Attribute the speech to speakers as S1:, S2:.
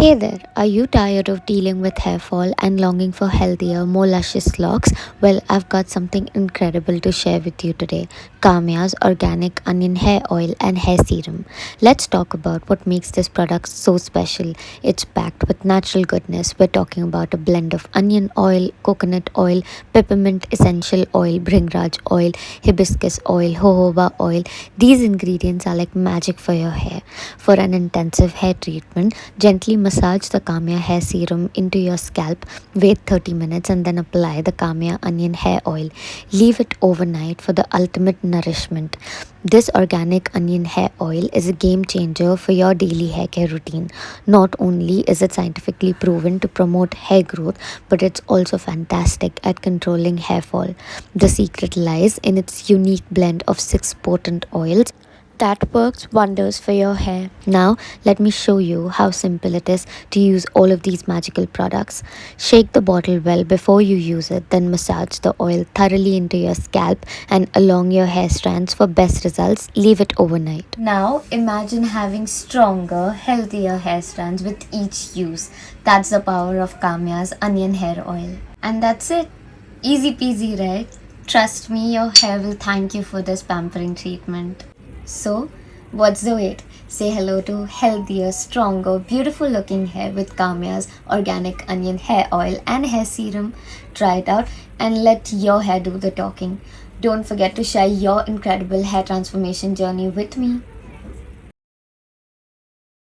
S1: Hey there, are you tired of dealing with hair fall and longing for healthier, more luscious locks? Well, I've got something incredible to share with you today. Camia's Organic Onion Hair Oil and Hair Serum. Let's talk about what makes this product so special. It's packed with natural goodness. We're talking about a blend of onion oil, coconut oil, peppermint essential oil, Bhringraj oil, hibiscus oil, jojoba oil. These ingredients are like magic for your hair. For an intensive hair treatment, gently massage the Camia Hair Serum into your scalp, wait 30 minutes and then apply the Camia Onion Hair Oil. Leave it overnight for the ultimate nourishment. This organic onion hair oil is a game changer for your daily hair care routine. Not only is it scientifically proven to promote hair growth, but it's also fantastic at controlling hair fall. The secret lies in its unique blend of 6 potent oils that works wonders for your hair. Now, let me show you how simple it is to use all of these magical products. Shake the bottle well before you use it, then massage the oil thoroughly into your scalp and along your hair strands for best results. Leave it overnight. Now, imagine having stronger, healthier hair strands with each use. That's the power of Camia's Onion Hair Oil. And that's it. Easy peasy, right? Trust me, your hair will thank you for this pampering treatment. So, what's the wait? Say hello to healthier, stronger, beautiful looking hair with Camia's Organic Onion Hair Oil and Hair Serum. Try it out and let your hair do the talking. Don't forget to share your incredible hair transformation journey with me.